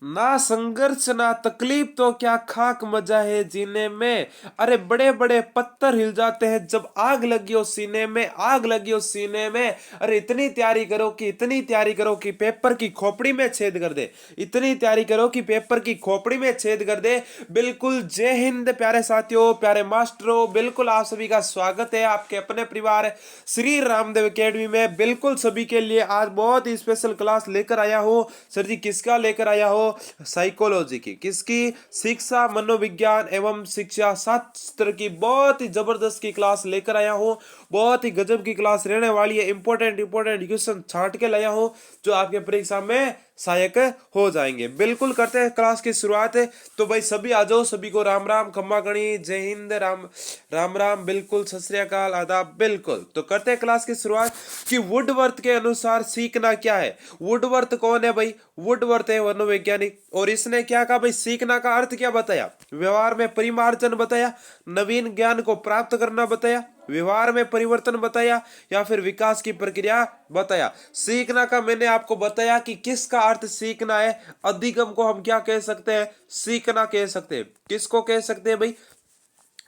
ना संघर्ष ना तकलीफ तो क्या खाक मजा है जीने में। अरे बड़े बड़े पत्थर हिल जाते हैं जब आग लगी हो सीने में, आग लगी हो सीने में। अरे इतनी तैयारी करो कि इतनी तैयारी करो कि पेपर की खोपड़ी में छेद कर दे, इतनी तैयारी करो कि पेपर की खोपड़ी में छेद कर दे। बिल्कुल जय हिंद प्यारे साथियों, प्यारे मास्टरों, बिल्कुल आप सभी का स्वागत है आपके अपने परिवार श्री रामदेव एकेडमी में। बिल्कुल सभी के लिए आज बहुत ही स्पेशल क्लास लेकर आया हूँ। सर जी किसका लेकर आया हो? साइकोलॉजी की। किसकी? शिक्षा मनोविज्ञान एवं शिक्षा शास्त्र की बहुत ही जबरदस्त की क्लास लेकर आया हूँ। बहुत ही गजब की क्लास रहने वाली है। इंपॉर्टेंट इंपॉर्टेंट क्वेश्चन छांट के लाया हूँ जो आपके परीक्षा में सहायक हो जाएंगे। बिल्कुल करते हैं क्लास की शुरुआत है। तो भाई सभी आ जाओ, सभी को राम राम, खम्मा गणी, जय हिंद, राम राम राम, बिल्कुल सत श्री अकाल, आदाब। बिल्कुल तो करते हैं क्लास की शुरुआत कि वुडवर्थ के अनुसार सीखना क्या है। वुडवर्थ कौन है भाई? वुडवर्थ है मनोवैज्ञानिक, और इसने क्या कहा भाई? सीखना का अर्थ क्या बताया? व्यवहार में परिमार्जन बताया, नवीन ज्ञान को प्राप्त करना बताया, व्यवहार में परिवर्तन बताया, या फिर विकास की प्रक्रिया बताया। सीखना का मैंने आपको बताया कि किसका अर्थ सीखना है। अधिगम को हम क्या कह सकते हैं? सीखना कह सकते हैं। किसको कह सकते हैं भाई?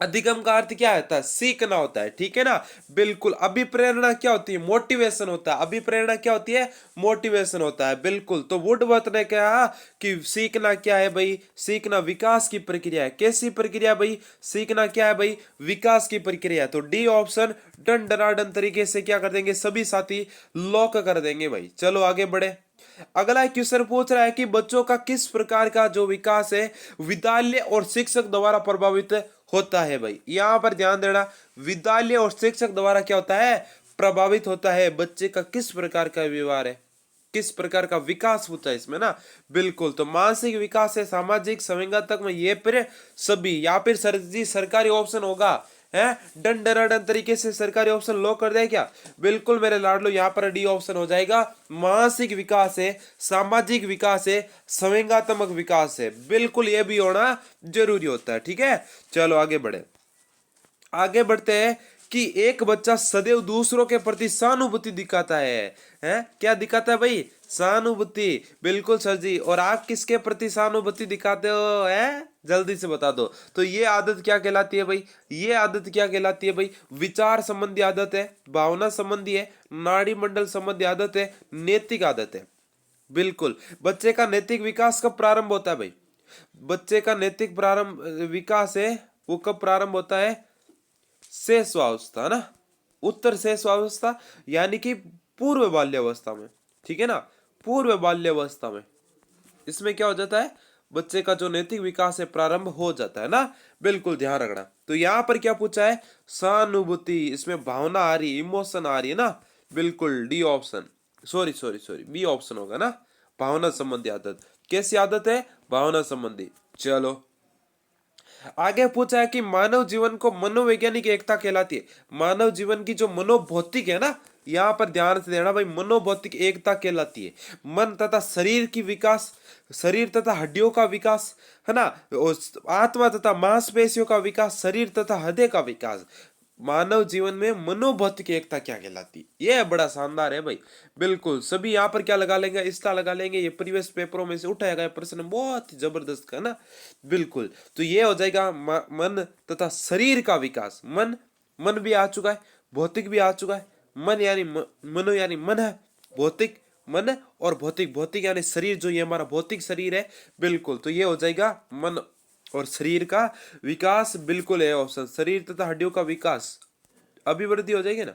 अधिगम का अर्थ क्या होता है? सीखना होता है, ठीक है ना। बिल्कुल। अभिप्रेरणा क्या होती है? मोटिवेशन होता है। अभिप्रेरणा क्या होती है? मोटिवेशन होता है। बिल्कुल। तो वुडवर्थ ने कहा कि सीखना क्या है भाई? सीखना विकास की प्रक्रिया है। कैसी प्रक्रिया भाई? सीखना क्या है भाई? विकास की प्रक्रिया। तो डी ऑप्शन डन डनाडन तरीके से क्या कर देंगे सभी साथी? लॉक कर देंगे भाई। चलो आगे बढ़े। अगला क्वेश्चन पूछ रहा है कि बच्चों का किस प्रकार का जो विकास है विद्यालय और शिक्षक द्वारा प्रभावित होता है भाई। यहां पर ध्यान देना, विद्यालय और शिक्षक द्वारा क्या होता है? प्रभावित होता है। बच्चे का किस प्रकार का व्यवहार है, किस प्रकार का विकास होता है इसमें ना। बिल्कुल। तो मानसिक विकास है, सामाजिक, संवेदनात्मक में, ये फिर सभी, या फिर सर जी सरकारी ऑप्शन होगा है। डन डराडन तरीके से सरकारी ऑप्शन लो कर दे क्या? बिल्कुल मेरे लाडलो, यहाँ पर डी ऑप्शन हो जाएगा। मानसिक विकास है, सामाजिक विकास है, संवेदनात्मक विकास है। बिल्कुल ये भी होना जरूरी होता है, ठीक है। चलो आगे बढ़े। आगे बढ़ते हैं कि एक बच्चा सदैव दूसरों के प्रति सहानुभूति दिखाता है क्या दिखाता है भाई? सहानुभूति। बिल्कुल सर जी। और आप किसके प्रति सहानुभूति दिखाते हो? है जल्दी से बता दो। तो ये आदत क्या कहलाती है भाई? ये आदत क्या कहलाती है भाई? विचार संबंधी आदत है, भावना संबंधी है, नाड़ी मंडल संबंधी आदत है, नैतिक आदत है। बिल्कुल। बच्चे का नैतिक विकास कब प्रारंभ होता है भाई? बच्चे का नैतिक प्रारंभ विकास है वो कब प्रारंभ होता है? शेषवावस्था ना, उत्तर शेषवावस्था, यानी कि पूर्व बाल्यावस्था में, ठीक है ना। पूर्व बाल्यावस्था में इसमें क्या हो जाता है? बच्चे का जो नैतिक विकास है प्रारंभ हो जाता है ना। बिल्कुल ध्यान रखना। तो यहां पर क्या पूछा है? सहानुभूति। इसमें भावना आ रही, इमोशन आ रही है ना। बिल्कुल D option, sorry sorry sorry, B option होगा ना। भावना संबंधी आदत। कैसी आदत है? भावना संबंधी। चलो आगे पूछा है कि मानव जीवन को मनोवैज्ञानिक एकता कहलाती है। मानव जीवन की जो मनोभौतिक है ना, यहां पर ध्यान से देना भाई, मनोभौतिक एकता कहलाती है। मन तथा शरीर की विकास, शरीर तथा हड्डियों का विकास, है ना। और आत्मा तथा मांसपेशियों का विकास, शरीर तथा हृदय का विकास। मानव जीवन में मनोभौतिक एकता क्या कहलाती है? यह बड़ा शानदार है भाई। बिल्कुल सभी यहाँ पर क्या लगा लेंगे? इसका लगा लेंगे। ये प्रीवियस पेपरों में से उठाया गया प्रश्न, बहुत ही जबरदस्त का ना। बिल्कुल। तो ये हो जाएगा मन तथा शरीर का विकास। मन, मन भी आ चुका है, भौतिक भी आ चुका है। मन यानी मनो यानी मन है, भौतिक मन, और भौतिक, भौतिक यानी शरीर, जो ये हमारा भौतिक शरीर है। बिल्कुल। तो ये हो जाएगा मन और शरीर का विकास। बिल्कुल है ऑप्शन, शरीर तथा हड्डियों का विकास, अभिवृद्धि हो जाएगी ना।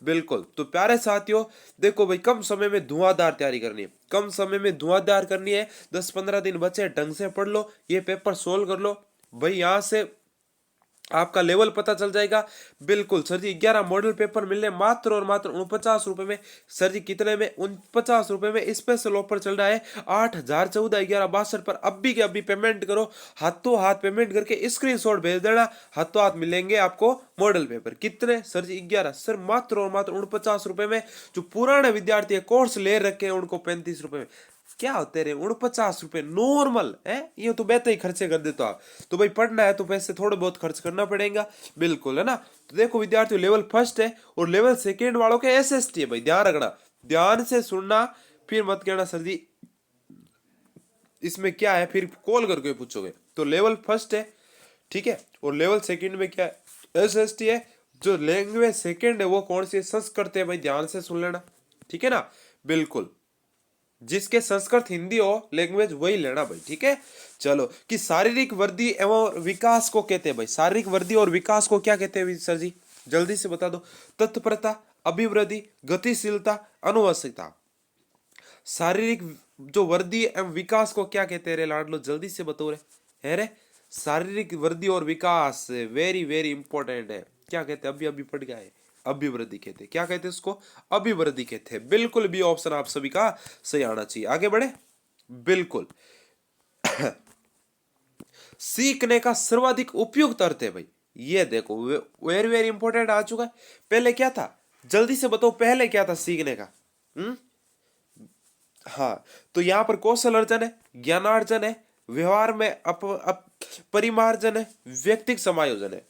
बिल्कुल। तो प्यारे साथियों देखो भाई, कम समय में धुआंधार तैयारी करनी है, कम समय में धुआंधार करनी है। 10-15 दिन बचे, ढंग से पढ़ लो, ये पेपर सोल्व कर लो भाई। यहां से आपका लेवल पता चल जाएगा। बिल्कुल सर जी 11 मॉडल पेपर मिलने मात्र और मात्र 49 रुपए में। सर जी कितने में? 49 रुपए में। स्पेशल ऑफर चल रहा है 8,014, 11,62 पर। अभी के अभी पेमेंट करो, हाथों हाथ पेमेंट करके स्क्रीनशॉट भेज देना, हाथों हाथ मिलेंगे आपको मॉडल पेपर। कितने सर जी? 11 सर, मात्र और मात्र 49 रुपए में। जो पुराने विद्यार्थी कोर्स ले रखे हैं उनको 35 रुपए में। क्या होते रहे 49 रुपए नॉर्मल है, ये तो बेहतर ही खर्चे कर देते हो आप। तो भाई पढ़ना है तो पैसे थोड़े बहुत खर्च करना पड़ेगा। बिल्कुल है ना। तो देखो विद्यार्थी लेवल फर्स्ट है और लेवल सेकेंड वालों के एसएसटी है भाई, ध्यान रखना, ध्यान से सुनना, फिर मत कहना सर जी इसमें क्या है फिर कॉल करके पूछोगे। तो लेवल फर्स्ट है, ठीक है, और लेवल सेकंड में क्या है, एसएसटी है। जो लैंग्वेज सेकंड है वो कौन सी है, संस्कृत है भाई, ध्यान से सुन लेना, ठीक है ना, बिल्कुल। जिसके संस्कृत हिंदी हो लैंग्वेज वही लेना भाई, ठीक है। चलो कि शारीरिक वृद्धि एवं विकास को कहते हैं भाई, शारीरिक वृद्धि और विकास को क्या कहते हैं सर जी, जल्दी से बता दो। तत्परता, अभिवृद्धि, गतिशीलता, अनुवंशिकता। शारीरिक जो वृद्धि एवं विकास को क्या कहते हैं रे लाडलो, जल्दी से बताओ रे, है रे। शारीरिक वृद्धि और विकास वेरी वेरी इंपॉर्टेंट है, क्या कहते हैं, अभी अभी पढ़ गया है, अभिवृद्धि कहते हैं, क्या कहते हैं उसको, अभिवृद्धि कहते हैं, बिल्कुल भी ऑप्शन आप सभी का सही आना चाहिए। आगे बढ़े, बिल्कुल। सीखने का सर्वाधिक उपयुक्त अर्थ है भाई, ये देखो वेरी वेरी इंपॉर्टेंट आ चुका है। पहले क्या था, जल्दी से बताओ, पहले क्या था सीखने का, हाँ, तो यहां पर कौशल अर्जन है, ज्ञानार्जन है, व्यवहार में परिमार्जन है, व्यक्तिक समायोजन है।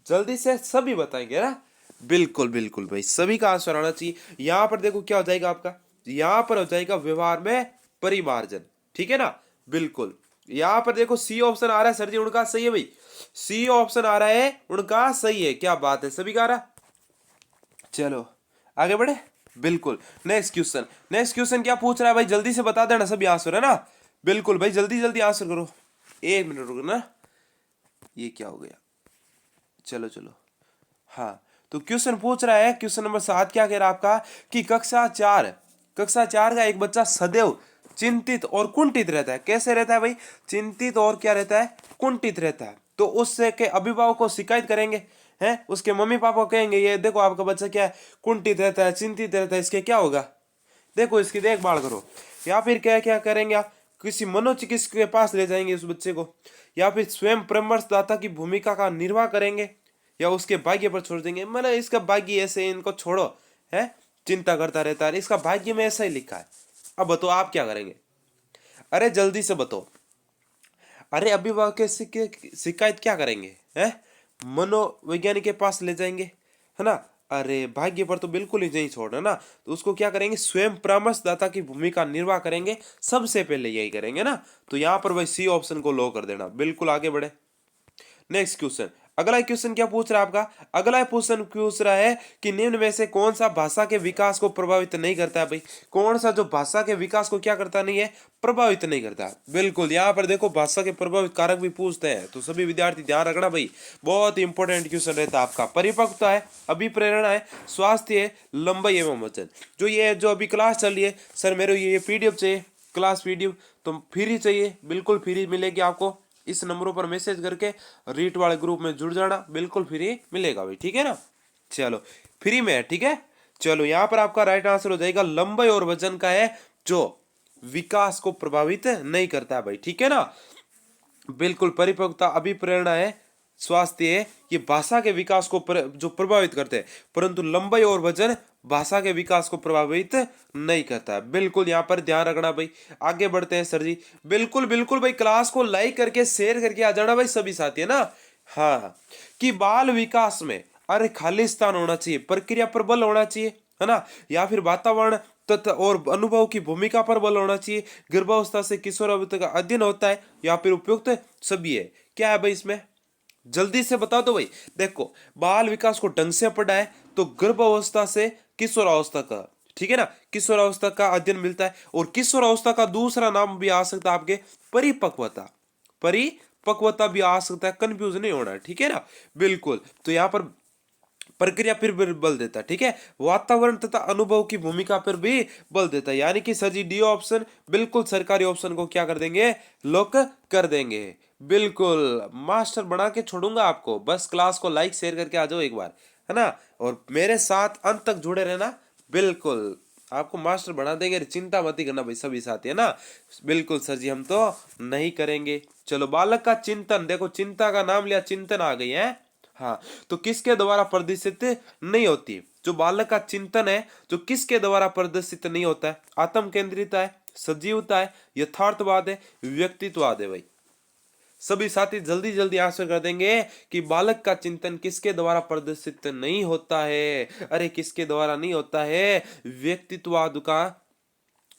जल्दी से सभी बताएंगे ना, बिल्कुल बिल्कुल भाई, सभी का आंसर आना चाहिए। यहां पर देखो क्या हो जाएगा आपका, यहां पर हो जाएगा व्यवहार में परिमार्जन, ठीक है ना, बिल्कुल। यहां पर देखो सी ऑप्शन आ रहा है सर जी, उनका सही है भाई, सी ऑप्शन आ रहा है उनका सही है, क्या बात है, सभी का आ रहा। चलो आगे बढ़े, बिल्कुल। नेक्स्ट क्वेश्चन, नेक्स्ट क्वेश्चन क्या पूछ रहा है भाई, जल्दी से बता देना सभी आंसर, है ना, बिल्कुल भाई, जल्दी जल्दी आंसर करो। एक मिनट रुको ना, ये क्या हो गया, चलो चलो, हाँ। तो क्वेश्चन पूछ रहा है, क्वेश्चन नंबर 7 क्या कह रहा है आपका, कि कक्षा 4 का एक बच्चा सदैव चिंतित और कुंठित रहता है। कैसे रहता है भाई, चिंतित और क्या रहता है, कुंठित रहता है। तो उससे के अभिभावक को शिकायत करेंगे, हैं, उसके मम्मी पापा कहेंगे ये देखो आपका बच्चा क्या है, कुंठित रहता है, चिंतित रहता है, इसके क्या होगा, देखो इसकी देखभाल करो। या फिर क्या क्या करेंगे आप, किसी मनोचिकित्सक के पास ले जाएंगे उस बच्चे को, या फिर स्वयं परामर्शदाता की भूमिका का निर्वाह करेंगे, या उसके भाग्य पर छोड़ देंगे, मतलब इसका भाग्य ऐसे, इनको छोड़ो, है, चिंता करता रहता है, इसका भाग्य में ऐसा ही लिखा है। अब बताओ आप क्या करेंगे, अरे जल्दी से बताओ, अरे अभिभावक के शिकायत क्या करेंगे, है, मनोवैज्ञानिक के पास ले जाएंगे, है ना, अरे भाग्य पर तो बिल्कुल ही नहीं छोड़ना ना, तो उसको क्या करेंगे, स्वयं परामर्शदाता की भूमिका निर्वाह करेंगे, सबसे पहले यही करेंगे ना। तो यहां पर भाई सी ऑप्शन को लो कर देना, बिल्कुल। आगे बढ़े, नेक्स्ट क्वेश्चन, अगला क्वेश्चन क्या पूछ रहा है आपका, अगला क्वेश्चन पूछ रहा है कि निम्न में से कौन सा भाषा के विकास को प्रभावित नहीं करता है भाई, कौन सा जो भाषा के विकास को क्या करता नहीं है, प्रभावित नहीं करता। बिल्कुल, यहाँ पर देखो भाषा के प्रभावित कारक भी पूछते हैं, तो सभी विद्यार्थी ध्यान रखना भाई, बहुत इंपॉर्टेंट क्वेश्चन रहता है आपका। परिपक्वता है, अभिप्रेरणा है, स्वास्थ्य है, लंबाई एवं वजन। जो ये जो अभी क्लास चल रही है, सर मेरे ये पीडीएफ चाहिए, क्लास पीडीएफ, तो फ्री चाहिए, बिल्कुल फ्री मिलेगी आपको, इस नंबरों पर मैसेज करके रीट वाले ग्रुप में जुड़ जाना, बिल्कुल फ्री मिलेगा भाई, ठीक है ना। चलो फ्री में है, ठीक है। चलो यहाँ पर आपका राइट आंसर हो जाएगा लंबाई और वजन का है, जो विकास को प्रभावित नहीं करता है भाई, ठीक है ना, बिल्कुल। परिपक्वता, अभिप्रेरणा है, स्वास्थ्य है, ये भाषा के विकास को जो प्रभावित करते हैं, परंतु लंबाई और वजन भाषा के विकास को प्रभावित नहीं करता है, बिल्कुल। यहाँ पर ध्यान रखना भाई। आगे बढ़ते हैं सर जी, बिल्कुल बिल्कुल भाई, क्लास को लाइक करके शेयर करके आ जाना भाई सभी साथी, है ना। हाँ, कि बाल विकास में अरे खालिस्तान होना चाहिए, प्रक्रिया पर बल होना चाहिए, है ना, या फिर वातावरण तथा और अनुभव की भूमिका पर बल होना चाहिए, गर्भावस्था से किशोरावस्था का अध्ययन होता है, या फिर उपयुक्त सभी है। क्या है भाई इसमें, जल्दी से बता दो भाई। देखो बाल विकास को ढंग से पढ़ा है तो गर्भावस्था से किशोरावस्था का, ठीक है ना, किशोरावस्था का अध्ययन मिलता है, और किशोरावस्था का दूसरा नाम भी आ सकता है आपके परिपक्वता, परिपक्वता भी आ सकता है, कंफ्यूज नहीं होना है, ठीक है ना, बिल्कुल। तो यहाँ पर प्रक्रिया पर भी बल देता है, ठीक है, वातावरण तथा अनुभव की भूमिका पर भी बल देता है, यानी कि सर जी डी ऑप्शन बिल्कुल सरकारी ऑप्शन को क्या कर देंगे, लॉक कर देंगे, बिल्कुल। मास्टर बना के छोड़ूंगा आपको, बस क्लास को लाइक शेयर करके आ जाओ एक बार, है ना, और मेरे साथ अंत तक जुड़े रहना, बिल्कुल आपको मास्टर बना देंगे, चिंता मत ही करना भाई सभी साथी, है ना, बिल्कुल सर जी हम तो नहीं करेंगे। चलो बालक का चिंतन, देखो चिंता का नाम लिया, चिंतन आ गई है, हाँ, तो किसके द्वारा प्रदर्शित नहीं होती, जो बालक का चिंतन है जो किसके द्वारा प्रदर्शित नहीं होता है, आत्म केंद्रितता है, सजीवता है, यथार्थवाद है, व्यक्तित्ववाद है भाई। सभी साथी जल्दी जल्दी आंसर कर देंगे कि बालक का चिंतन किसके द्वारा प्रदर्शित नहीं होता है, अरे किसके द्वारा नहीं होता है, व्यक्तित्ववाद का,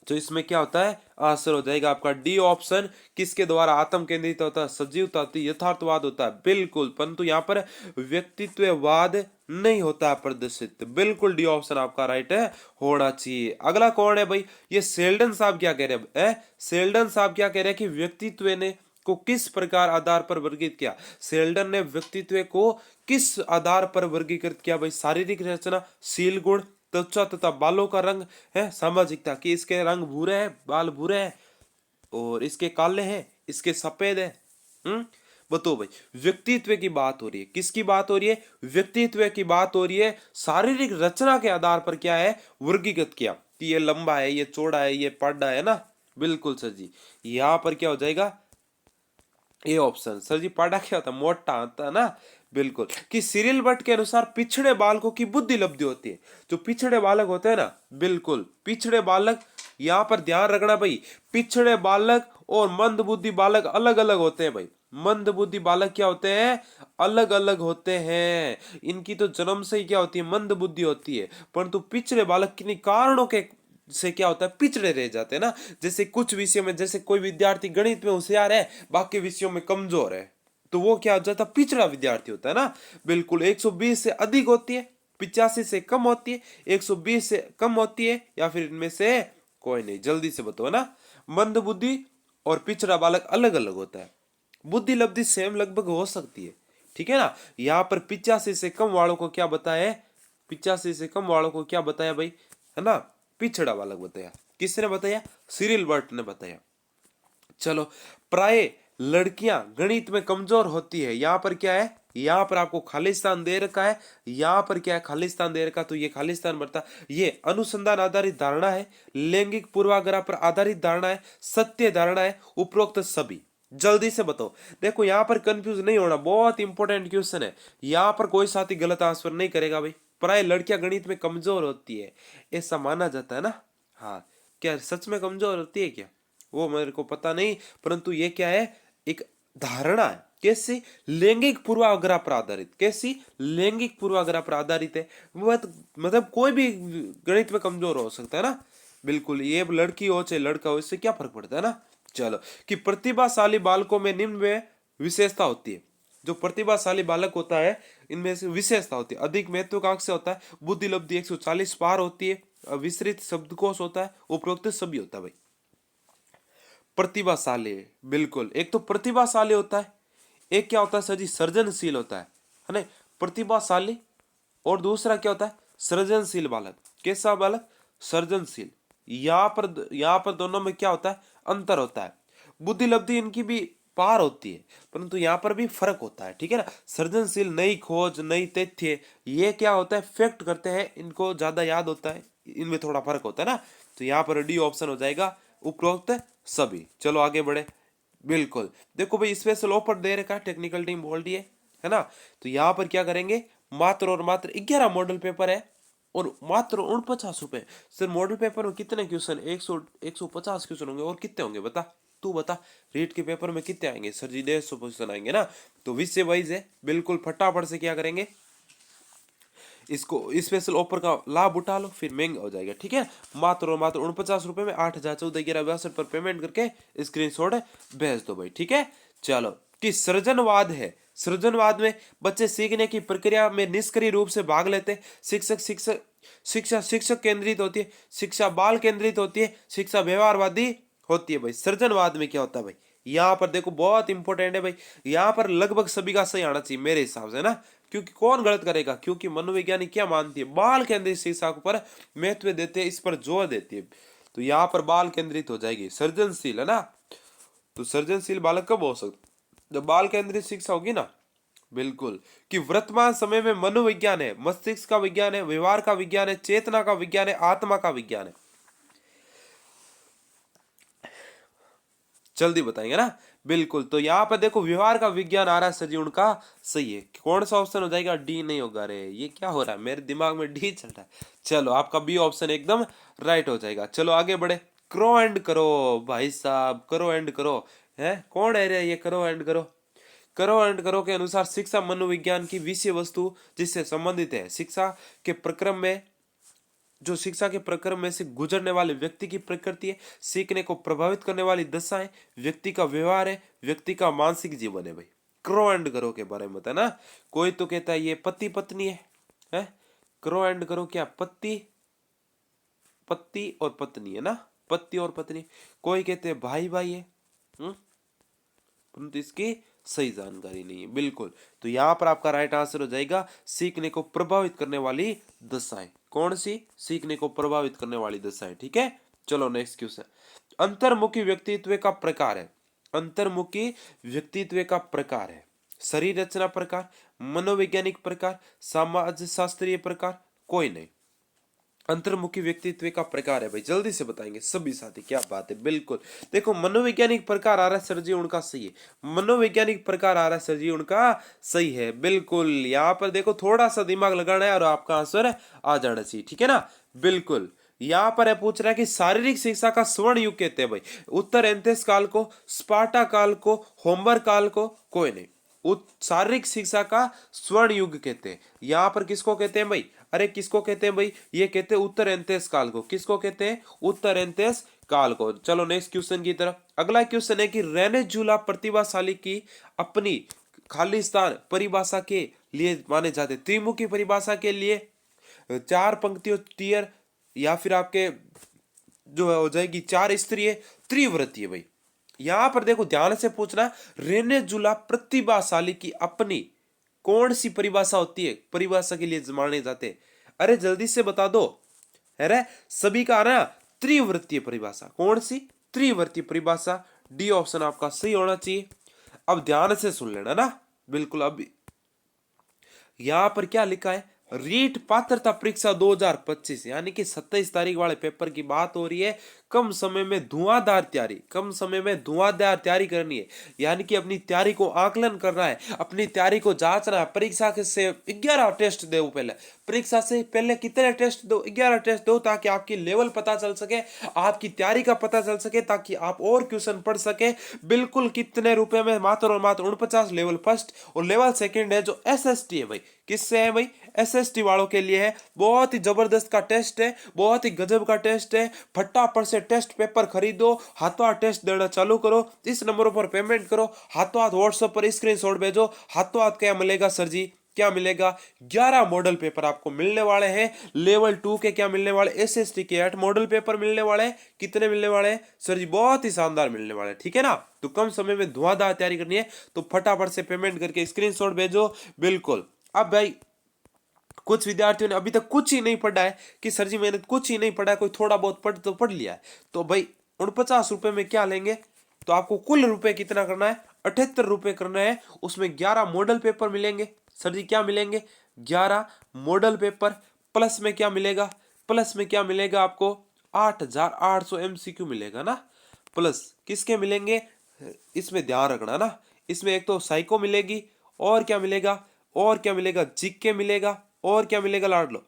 जो इसमें क्या होता है, आंसर हो जाएगा आपका डी ऑप्शन। किसके द्वारा? आत्म केंद्रित होता है, सजीवता होती है, यथार्थवाद होता है, बिल्कुल। परंतु यहाँ पर व्यक्तित्ववाद नहीं होता है प्रदर्शित, बिल्कुल डी ऑप्शन आपका राइट है होना चाहिए। अगला कौन है भाई? ये सेल्डन साहब क्या कह रहे हैं? सेल्डन साहब क्या कह रहे हैं कि व्यक्तित्व ने को किस प्रकार आधार पर वर्गीकृत किया? सेल्डन ने व्यक्तित्व को किस आधार पर वर्गीकृत किया भाई? शारीरिक रचना, शील गुण, त्वचा तथा बालों का रंग है, सामाजिकता कि इसके रंग भूरे हैं, बाल भूरे हैं, और इसके काले हैं, इसके सफेद है। बताओ भाई, व्यक्तित्व की बात हो रही है, किसकी बात हो रही है? व्यक्तित्व की बात हो रही है। शारीरिक रचना के आधार पर क्या है? वर्गीकृत किया कि ये लंबा है, ये चौड़ा है, ये पाडा है ना, बिल्कुल सर जी। यहां पर क्या हो जाएगा? A option. सर जी पाडा क्या होता है? मोटा होता है ना, बिल्कुल। कि सिरिल भट्ट के अनुसार पिछड़े बालकों की बुद्धि लब्धि होती है। जो पिछड़े बालक होते हैं ना, बिल्कुल पिछड़े बालक, यहाँ पर ध्यान रखना भाई, पिछड़े बालक और मंद बुद्धि बालक अलग अलग होते हैं भाई। मंद बुद्धि बालक क्या होते हैं? अलग अलग होते हैं। इनकी तो जन्म से ही क्या होती है? मंद बुद्धि होती है। परंतु पिछड़े बालक किन्हीं कारणों के से क्या होता है? पिछड़े रह जाते हैं ना। जैसे कुछ विषयों में, जैसे कोई विद्यार्थी गणित में होशियार है, बाकी विषयों में कमजोर है, तो वो क्या हो जाता है? पिछड़ा विद्यार्थी होता है ना, बिल्कुल। 120 से अधिक होती है, 85 से कम होती है, 120 से कम होती है, या फिर इनमें से कोई नहीं? जल्दी से बताओ ना। मंद बुद्धि और पिछड़ा बालक अलग अलग होता है। बुद्धि लब्धि सेम लगभग हो सकती है, ठीक है ना। यहाँ पर 85 से कम वालों को क्या बताया? 85 से कम वालों को क्या बताया भाई? है ना, पिछड़ा बालक बताया। किसने बताया? सिरिल बर्ट ने बताया। चलो, प्राय लड़कियां गणित में कमजोर होती है। यहां पर क्या है? यहां पर आपको खालिस्तान दे रखा है। यहां पर क्या है? खालिस्तान दे रखा, तो ये खालिस्तान बढ़ता। ये अनुसंधान आधारित धारणा है, लैंगिक पूर्वाग्रह पर आधारित धारणा है, सत्य धारणा है, उपरोक्त सभी। जल्दी से बताओ। देखो यहां पर कंफ्यूज नहीं होना, बहुत इंपॉर्टेंट क्वेश्चन है। यहां पर कोई साथी गलत आंसर नहीं करेगा भाई। प्राय लड़कियां गणित में कमजोर होती है, ऐसा माना जाता है ना। हाँ, क्या सच में कमजोर होती है क्या? वो मेरे को पता नहीं, परंतु ये क्या है? एक धारणा है। कैसी? लैंगिक पूर्वाग्रह पर आधारित। कैसी? लैंगिक पूर्वाग्रह पर आधारित है। मतलब कोई भी गणित में कमजोर हो सकता है ना, बिल्कुल। ये लड़की हो चाहे लड़का हो, इससे क्या फर्क पड़ता है ना। चलो, कि प्रतिभाशाली बालकों में निम्न में विशेषता होती है। जो प्रतिभाशाली बालक होता है, इनमें से विशेषता होती है। अधिक महत्वाकांक्षा होता है, बुद्धि लब्धि 140 पार होती है, विस्तृत शब्दकोश होता है, उपरोक्त सभी होता है भाई। प्रतिभाशाली, बिल्कुल। एक तो प्रतिभाशाली होता है, एक क्या होता है सर जी? सृजनशील होता है ना। प्रतिभाशाली, और दूसरा क्या होता है? सृजनशील बालक। कैसा बालक? सृजनशील। यहाँ पर दोनों में क्या होता है? अंतर होता है। बुद्धि लब्धि इनकी भी पार होती है, परंतु यहाँ पर भी फर्क होता है, ठीक है ना। सृजनशील नई खोज, नई तथ्य, ये क्या होता है? फैक्ट करते हैं, इनको ज्यादा याद होता है, इनमें थोड़ा फर्क होता है ना। तो यहाँ पर डी ऑप्शन हो जाएगा, उपरोक्त सभी। चलो आगे बढ़े। बिल्कुल, देखो भाई स्पेशल ऑफर दे रखा है, टेक्निकल टीम बोल रही है ना। तो यहाँ पर क्या करेंगे? मात्र और मात्र 11 मॉडल पेपर है, और मात्र 49 रुपए। सर मॉडल पेपर में कितने क्वेश्चन? 150 क्वेश्चन होंगे, और कितने होंगे बता? तू बता, रीट के पेपर में कितने आएंगे? सर जी 150 क्वेश्चन आएंगे ना। तो विषय वाइज है, बिल्कुल फटाफट से क्या करेंगे? इसको स्पेशल ऑफर का लाभ उठा लो, फिर महंगा हो जाएगा, ठीक है। मात्र और मात्र 49 रुपए में 8,014 पर पेमेंट करके स्क्रीनशॉट भेज दो भाई, ठीक है। चलो, कि सृजनवाद है। सृजनवाद में बच्चे सीखने की प्रक्रिया में निष्क्रिय रूप से भाग लेते। शिक्षक केंद्रित होती है, शिक्षा बाल केंद्रित होती है, शिक्षा व्यवहारवादी होती है भाई। सृजनवाद में क्या होता है भाई? यहाँ पर देखो बहुत इंपॉर्टेंट है भाई। यहाँ पर लगभग सभी का सही आना चाहिए मेरे हिसाब से ना, क्योंकि कौन गलत करेगा? क्योंकि मनोवैज्ञानिक क्या मानती है? बाल केंद्रित शिक्षा पर महत्व देते हैं, इस पर जोर देती है। तो यहाँ पर बाल केंद्रित हो जाएगी। सृजनशील है ना, तो सृजनशील बालक कब हो सकता? जब बाल केंद्रित शिक्षा होगी ना, बिल्कुल। कि वर्तमान समय में मनोविज्ञान है, मस्तिष्क का विज्ञान है, व्यवहार का विज्ञान है, चेतना का विज्ञान है, आत्मा का विज्ञान है। जल्दी बताएंगे ना, बिल्कुल। तो यहाँ पर देखो व्यवहार का विज्ञान आ रहा है सर जी, उनका सही है। कौन सा ऑप्शन हो जाएगा? डी नहीं होगा रे, ये क्या हो रहा है? मेरे दिमाग में डी चल रहा है। चलो, आपका बी ऑप्शन एकदम राइट हो जाएगा। चलो आगे बढ़े। करो एंड करो भाई साहब, करो एंड करो है। कौन है रे ये? करो एंड करो। करो एंड करो के अनुसार शिक्षा मनोविज्ञान की विषय वस्तु जिससे संबंधित है, शिक्षा के प्रक्रम में जो शिक्षा के प्रक्रम में से गुजरने वाले व्यक्ति की प्रकृति है, सीखने को प्रभावित करने वाली दशाएं, व्यक्ति का व्यवहार है, व्यक्ति का मानसिक जीवन है भाई। क्रो एंड करो के बारे में बता ना। कोई तो कहता है ये पति पत्नी है? क्रो एंड करो क्या पति पति और पत्नी है ना, पति और पत्नी। कोई कहते हैं भाई भाई है, परंतु इसकी सही जानकारी नहीं है बिल्कुल। तो यहां पर आपका राइट आंसर हो जाएगा सीखने को प्रभावित करने वाली दशाएं। कौन सी? सीखने को प्रभावित करने वाली दशाएं। ठीक है, चलो नेक्स्ट क्वेश्चन। अंतर्मुखी व्यक्तित्व का प्रकार है। अंतर्मुखी व्यक्तित्व का प्रकार है शरीर रचना प्रकार, मनोवैज्ञानिक प्रकार, समाज शास्त्रीय प्रकार, कोई नहीं। अंतर्मुखी व्यक्तित्व का प्रकार है भाई, जल्दी से बताएंगे सभी साथी। क्या बात है, बिल्कुल। देखो मनोवैज्ञानिक प्रकार आ रहा है सर जी उनका सही है, मनोवैज्ञानिक प्रकार आ रहा है सर जी उनका सही है बिल्कुल। यहाँ पर देखो थोड़ा सा दिमाग लगाना है और आपका आंसर आ जाना चाहिए। ठीक है ना, बिल्कुल। यहाँ पर है पूछ रहा है कि शारीरिक शिक्षा का स्वर्ण युग कहते हैं भाई। उत्तर एंथेस काल को, स्पार्टा काल को, होमर काल को, कोई नहीं। शारीरिक शिक्षा का स्वर्ण युग कहते हैं। यहाँ पर किसको कहते हैं भाई? अरे किसको कहते हैं भाई? ये कहते हैं उत्तर एंथेस काल को। किसको कहते हैं? उत्तर एंथेस काल को। चलो नेक्स्ट क्वेश्चन की तरफ। अगला क्वेश्चन है कि रेने जूला प्रतिभाशाली की अपनी खालिस्तान परिभाषा के लिए माने जाते। त्रिमुखी परिभाषा के लिए 4 पंक्तियों टीयर, या फिर आपके जो है हो जाएगी 4 स्तरीय त्रिवृत्तीय भाई। यहां पर देखो ध्यान से पूछना, रेने जूला प्रतिभाशाली की अपनी कौन सी परिभाषा होती है, परिभाषा के लिए माने जाते? अरे जल्दी से बता दो। अरे सभी का ना त्रिवृत्तीय परिभाषा। कौन सी? त्रिवृत्तीय परिभाषा। डी ऑप्शन आपका सही होना चाहिए। अब ध्यान से सुन लेना ना, बिल्कुल। अब यहां पर क्या लिखा है? रीट पात्रता परीक्षा 2025, यानी कि 27 तारीख वाले पेपर की बात हो रही है। कम समय में धुआंधार तैयारी, कम समय में धुआंधार तैयारी करनी है, यानी कि अपनी तैयारी को आकलन करना है, अपनी तैयारी को जांचना है। परीक्षा से 11 टेस्ट दो पहले, परीक्षा से पहले कितने टेस्ट दो? 11 टेस्ट दो, ताकि आपकी लेवल पता चल सके, आपकी तैयारी का पता चल सके, ताकि आप और क्वेश्चन पढ़ सके। बिल्कुल कितने रुपए में? मात्र और मात्र 49 लेवल फर्स्ट और लेवल सेकंड है जो एसएसटी है भाई। किससे है भाई? एसएसटी वालों के लिए है। बहुत ही जबरदस्त का टेस्ट है, बहुत ही गजब का टेस्ट है। फटाफट से टेस्ट पेपर खरीदो, हाथों हाथ टेस्ट देना चालू करो। इस नंबरों पर पेमेंट करो, हाथों हाथ व्हाट्सएप पर स्क्रीनशॉट भेजो। हाथों हाथ क्या मिलेगा सर जी? क्या मिलेगा? 11 मॉडल पेपर आपको मिलने वाले हैं। लेवल 2 के क्या मिलने वाले? एसएसटी के 8 मॉडल पेपर मिलने वाले हैं। कितने मिलने वाले हैं सर जी? बहुत ही शानदार मिलने वाले हैं। ठीक है ना, तो कम समय में धुआंधार तैयारी करनी है, तो फटाफट से पेमेंट करके स्क्रीनशॉट भेजो। बिल्कुल। अब भाई कुछ विद्यार्थियों ने अभी तक कुछ ही नहीं पढ़ा है कि सर जी मैंने कुछ ही नहीं पढ़ा है, कोई थोड़ा बहुत पढ़ लिया है, तो भाई 49 रुपए में क्या लेंगे? तो आपको कुल रुपए कितना करना है? 78 रुपए करना है। उसमें 11 मॉडल पेपर मिलेंगे सर जी। क्या मिलेंगे? 11 मॉडल पेपर। प्लस में क्या मिलेगा? प्लस में क्या मिलेगा आपको? 8800 एमसीक्यू मिलेगा ना। प्लस किसके मिलेंगे? इसमें ध्यान रखना ना, इसमें एक तो साइको मिलेगी, और क्या मिलेगा? और क्या मिलेगा? जीके मिलेगा, और क्या मिलेगा लाडलो?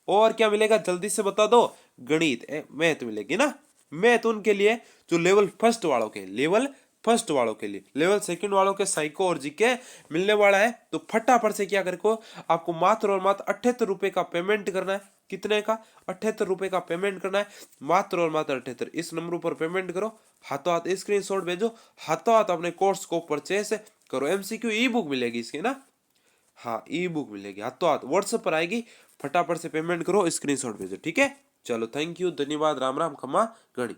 और क्या मिलेगा? जल्दी से बता दो। गणित मैथ मिलेगी ना। मैथ उनके लिए जो लेवल फर्स्ट वालों के, लेवल फर्स्ट वालों के लिए। लेवल सेकंड वालों के साइको और जीके मिलने वाला है। तो फटाफट से क्या करो, आपको मात्र और मात्र 78 रुपए का पेमेंट करना है। कितने का? 78 रुपए का पेमेंट करना है, मात्र और मात्र 78। इस नंबर पर पेमेंट करो, हाथों हाथ स्क्रीनशॉट भेजो, हाथों हाथ अपने कोर्स को परचेस करो। एमसीक्यू ई बुक मिलेगी इसकी ना, हाँ ई बुक मिलेगी, हाथों हाथ व्हाट्सएप पर आएगी। फटाफट से पेमेंट करो, स्क्रीनशॉट भेजो। ठीक है, चलो थैंक यू, धन्यवाद, राम राम, खमा गणी।